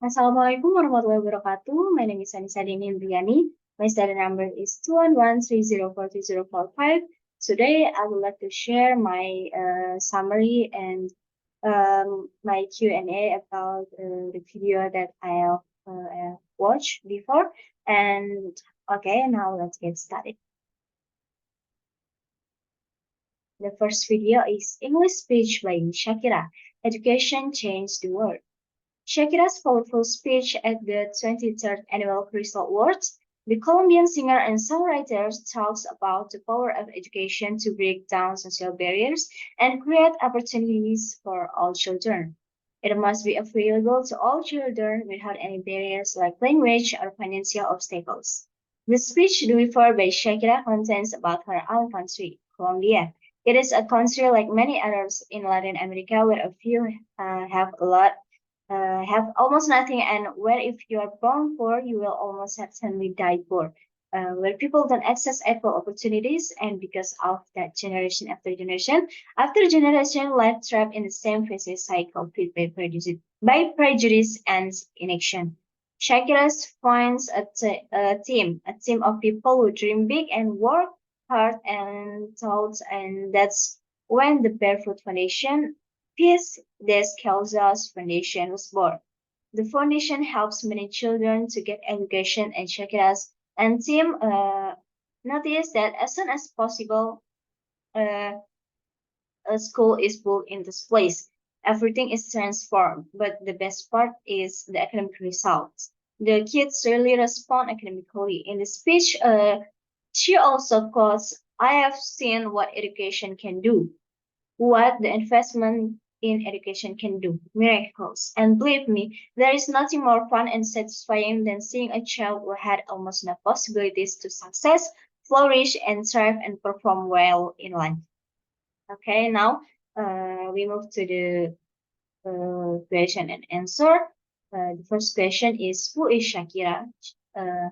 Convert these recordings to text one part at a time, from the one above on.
Assalamualaikum warahmatullahi wabarakatuh. My name is Anisa Dian Indriani. My study number is 211304245. Today, I would like to share my summary and my Q&A about the video that I have watched before. And okay, now let's get started. The first video is English speech by Shakira. Education changed the world. Shakira's powerful speech at the 23rd Annual Crystal Awards, the Colombian singer and songwriter talks about the power of education to break down social barriers and create opportunities for all children. It must be available to all children without any barriers like language or financial obstacles. The speech delivered by Shakira contains about her own country, Colombia. It is a country like many others in Latin America where a few have almost nothing, and where if you are born poor, you will almost certainly die poor. Where people don't access equal opportunities, and because of that, after generation, life trapped in the same vicious cycle, filled by prejudice and inaction. Shakira's finds a team of people who dream big and work hard and thoughts, and that's when the Barefoot Foundation Peace Des Causas Foundation was born. The foundation helps many children to get education and Shakira's and team noticed that as soon as possible, uh, a school is built in this place. Everything is transformed, but the best part is the academic results. The kids really respond academically. In the speech, she also quotes, I have seen what education can do, what the investment in education can do, miracles. And believe me, there is nothing more fun and satisfying than seeing a child who had almost no possibilities to success, flourish, and thrive and perform well in life. Okay, now we move to the question and answer. The first question is, who is Shakira? The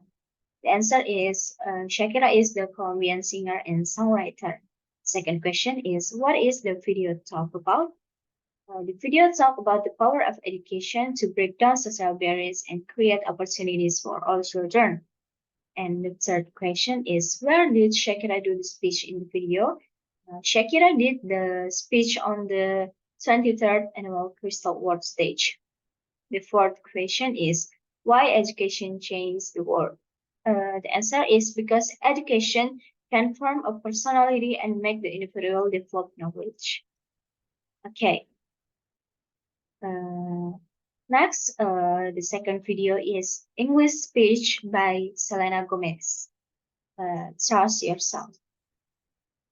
answer is Shakira is the Colombian singer and songwriter. Second question is, what is the video talk about? The video talk about the power of education to break down social barriers and create opportunities for all children. And the third question is, where did Shakira do the speech in the video? Shakira did the speech on the 23rd Annual Crystal Award stage. The fourth question is, why education changed the world? The answer is because education can form a personality and make the individual develop knowledge. Okay. Next, the second video is English speech by Selena Gomez. Trust yourself.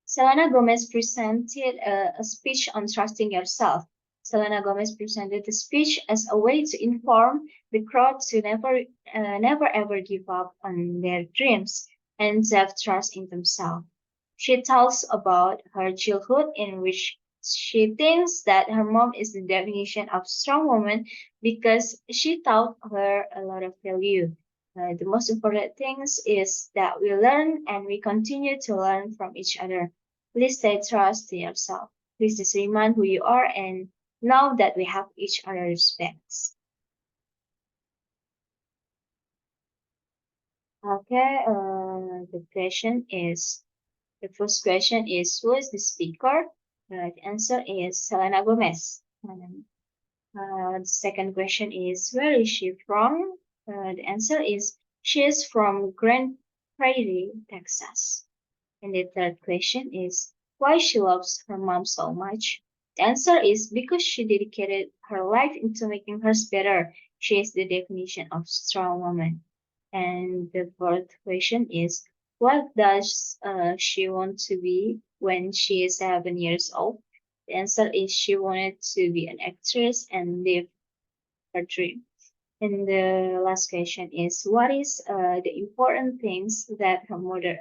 Selena Gomez presented a speech on trusting yourself. Selena Gomez presented the speech as a way to inform the crowd to never ever give up on their dreams and have trust in themselves. She talks about her childhood in which she thinks that her mom is the definition of strong woman because she taught her a lot of value. The most important things is that we learn and we continue to learn from each other. Please stay trust to yourself. Please just remind who you are and know that we have each other's backs. Okay, the first question is, who is the speaker? The answer is Selena Gomez. The second question is, where is she from? The answer is, she is from Grand Prairie, Texas. And the third question is, why she loves her mom so much? The answer is because she dedicated her life into making her better. She is the definition of strong woman. And the fourth question is, what does she want to be when she is 7 years old? The answer is she wanted to be an actress and live her dream. And the last question is, what is the important things that her mother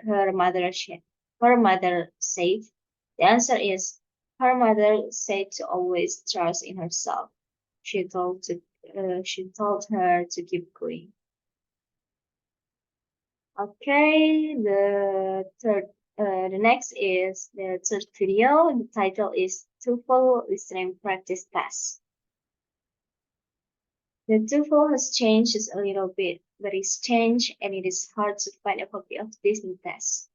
said? The answer is, her mother said to always trust in herself. She told her to keep going. Okay, the next is the third video. The title is TOEFL Listening Practice Test. The TOEFL has changed just a little bit, but it's changed and it is hard to find a copy of this new test.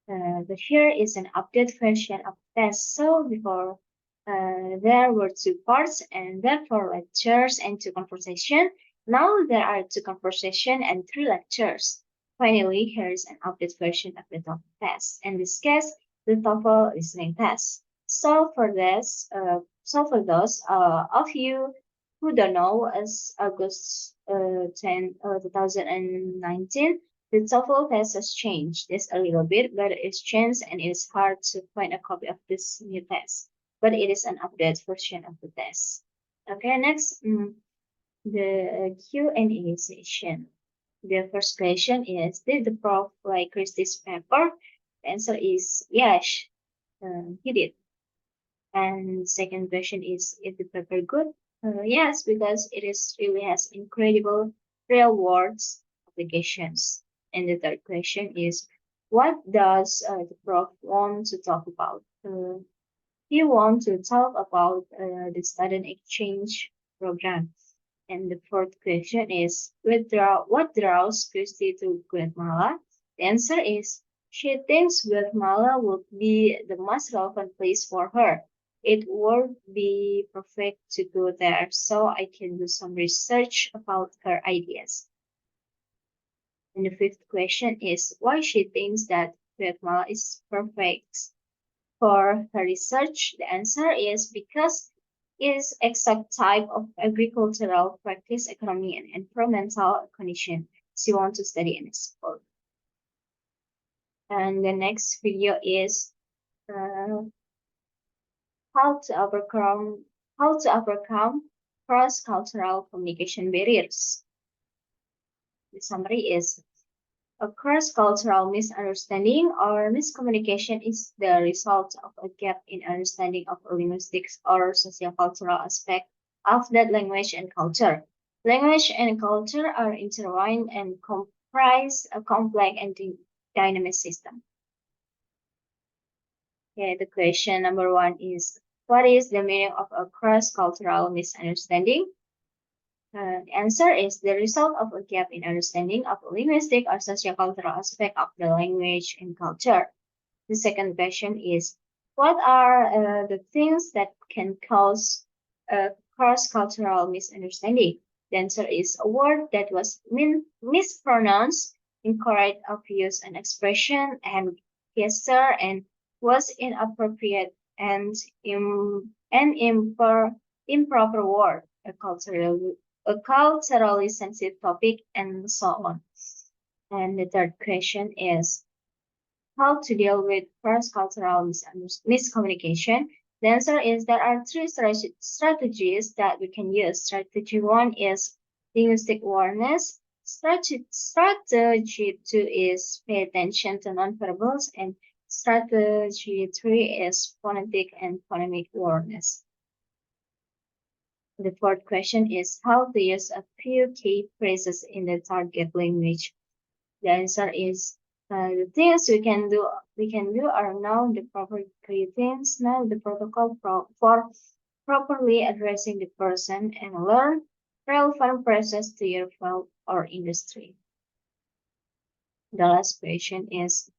But here is an updated version of the test. So before there were two parts and therefore lectures and two conversation. Now there are two conversation and three lectures. Finally, here is an updated version of the TOEFL test. In this case, the TOEFL listening test. So for those of you who don't know, as August 10, 2019, the TOEFL test has changed just a little bit, but it's changed and it's hard to find a copy of this new test. But it is an updated version of the test. Okay, next, the Q&A session. The first question is, did the prof like Christie's paper? The answer is yes, he did. And second question is the paper good? Yes, because it is really has incredible real words applications. And the third question is, what does the prof want to talk about? He wants to talk about the student exchange program. And the fourth question is, what draws Christy to Guatemala? The answer is, she thinks Guatemala would be the most relevant place for her. It would be perfect to go there so I can do some research about her ideas. And the fifth question is why she thinks that Guatemala is perfect for her research. The answer is because it is exact type of agricultural practice, economy, and environmental condition she wants to study and explore. And the next video is uh, how to overcome cross-cultural communication barriers. The summary is a cross-cultural misunderstanding or miscommunication is the result of a gap in understanding of a linguistics or sociocultural aspect of that language and culture. Language and culture are intertwined and comprise a complex and dynamic system. Okay, the question number one is, what is the meaning of a cross-cultural misunderstanding? The answer is the result of a gap in understanding of a linguistic or sociocultural aspect of the language and culture. The second question is, what are the things that can cause a cross-cultural misunderstanding? The answer is a word that was mispronounced, incorrect of use and expression, and gesture, and was inappropriate and improper word, a culturally sensitive topic, and so on. And the third question is how to deal with cross-cultural miscommunication. The answer is there are three strategies that we can use. Strategy one is linguistic awareness. Strategy two is pay attention to nonverbals, and strategy three is phonetic and phonemic awareness. The fourth question is how to use a few key phrases in the target language. The answer is the things we can do are know the proper greetings, know the protocol for properly addressing the person, and learn relevant phrases to your field or industry. The last question is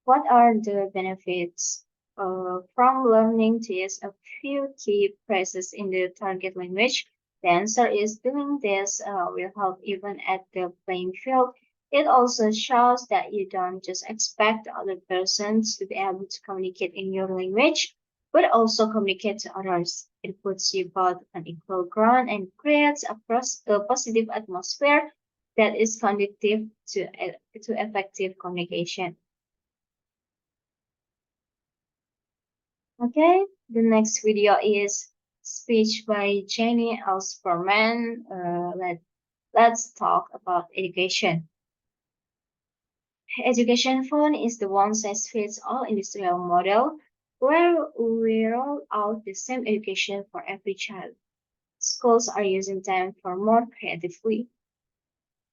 what are the benefits from learning to use a few key phrases in the target language? The answer is doing this will help even at the playing field. It also shows that you don't just expect other persons to be able to communicate in your language, but also communicate to others. It puts you both on equal ground and creates a positive atmosphere that is conducive to effective communication. Okay, the next video is speech by Jayne Ellspermann. Let's talk about education. Education fund is the one-size-fits-all industrial model where we roll out the same education for every child. Schools are using time for more creatively.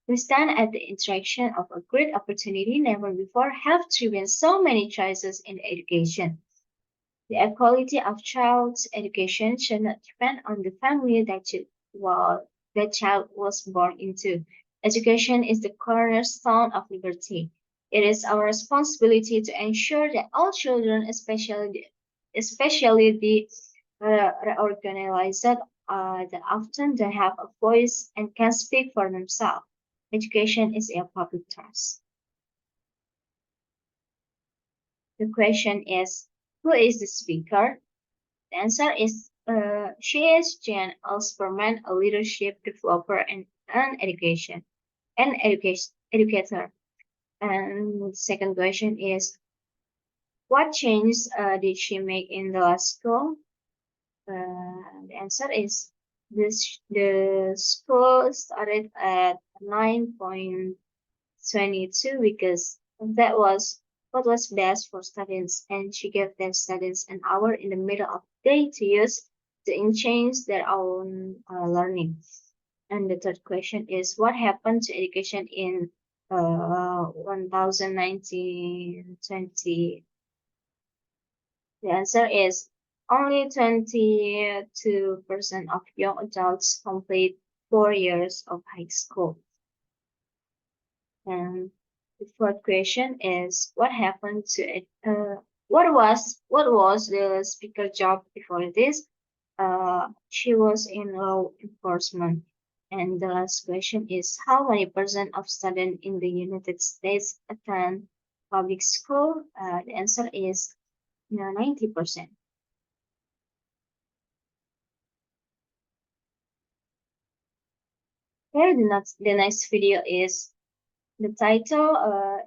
We stand at the intersection of a great opportunity never before have driven so many choices in education. The equality of child's education should not depend on the family that while the child was born into. Education is the cornerstone of liberty. It is our responsibility to ensure that all children, especially the reorganized, that often don't have a voice and can speak for themselves. Education is a public trust. The question is, who is the speaker? The answer is she is Jayne Ellspermann, a leadership developer and an educator. And the second question is, what changes did she make in the last school? The answer is the school started at 9.22 because that was what was best for students, and she gave their students an hour in the middle of the day to use to enhance their own learning. And the third question is, what happened to education in 1920? The answer is only 22% of young adults complete 4 years of high school. And the fourth question is, what happened to it? What was the speaker job before this? She was in law enforcement. And the last question is, how many percent of students in the United States attend public school? The answer is 90%. Here, the next video is, the title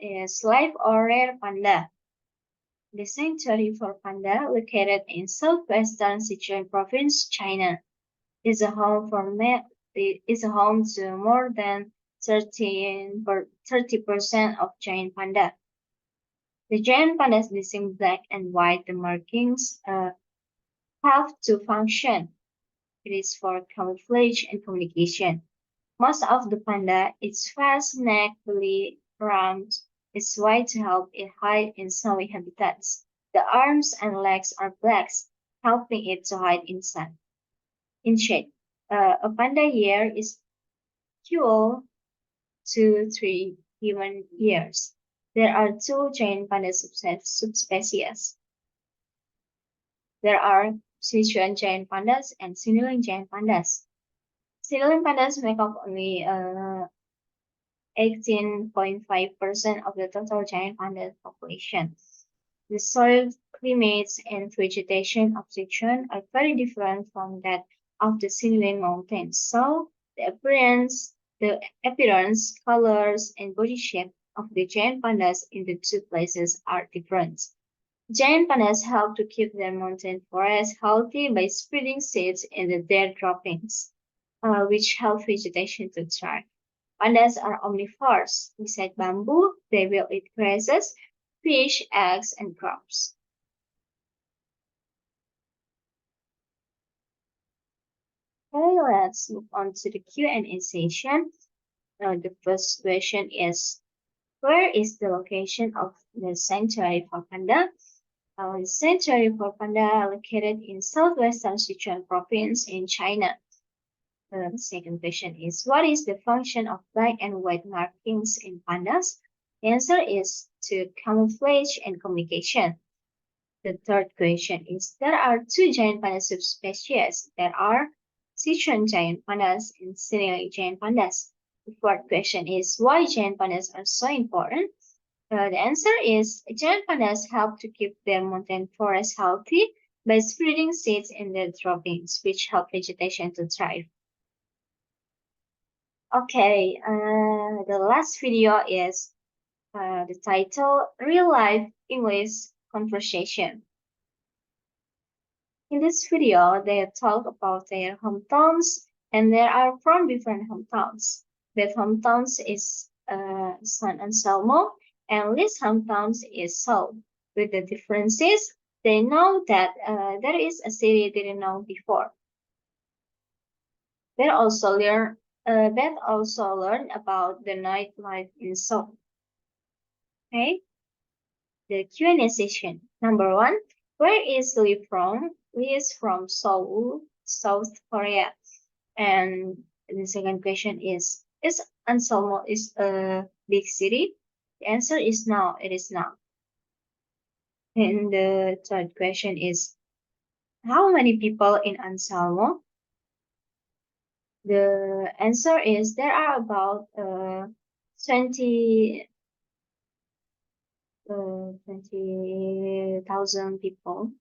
is Live or Rare Panda. The sanctuary for panda, located in southwestern Sichuan province, China, is a home to more than 30% of giant panda. The giant pandas distinct black and white. The markings have to function. It is for camouflage and communication. Most of the panda, its fast neck, belly, round, is white to help it hide in snowy habitats. The arms and legs are black, helping it to hide in sun. In shade, a panda year is equal to 3 human years. There are two giant panda subspecies. There are Sichuan giant pandas and Sinulin giant pandas. Sinulin pandas make up only 18.5% of the total giant panda population. The soil, climates, and vegetation of Sichuan are very different from that of the Sinulin Mountains, so the appearance, colors, and body shape of the giant pandas in the two places are different. Giant pandas help to keep their mountain forests healthy by spreading seeds in their droppings, which help vegetation to thrive. Pandas are omnivores. Beside bamboo, they will eat grasses, fish, eggs, and crops. Okay, let's move on to the Q&A session. The first question is, where is the location of the sanctuary for panda? The sanctuary for panda located in southwestern Sichuan province in China. The second question is, what is the function of black and white markings in pandas? The answer is to camouflage and communication. The third question is, there are two giant panda subspecies. There are Sichuan giant pandas and Sinai giant pandas. The fourth question is, why giant pandas are so important? The answer is, giant pandas help to keep their mountain forests healthy by spreading seeds in their droppings, which help vegetation to thrive. Okay, the last video is the title, Real Life English Conversation. In this video, they talk about their hometowns, and they are from different hometowns. That hometowns is San Anselmo, and this hometowns is Seoul. With the differences, they know that there is a city they didn't know before. They also learn about the nightlife in Seoul. Okay, the Q&A session. Number 1, where is Lee from? Lee is from Seoul, South Korea. And the second question is Anselmo is a big city? The answer is no, it is not. And the third question is, how many people in Anselmo? The answer is there are about 20,000 people.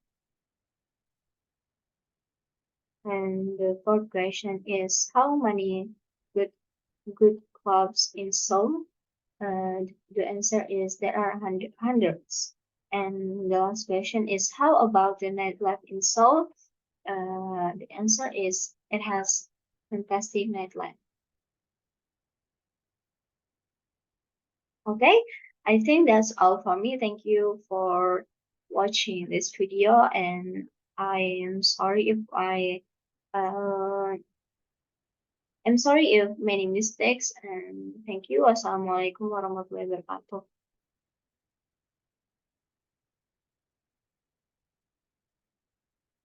And the fourth question is, how many good good clubs in Seoul? The answer is there are hundreds. And the last question is, how about the nightlife in Seoul? The answer is it has fantastic nightlife. Okay, I think that's all for me. Thank you for watching this video, and I am sorry if uh, I'm sorry if many mistakes, and thank you. Wassalamualaikum warahmatullahi wabarakatuh.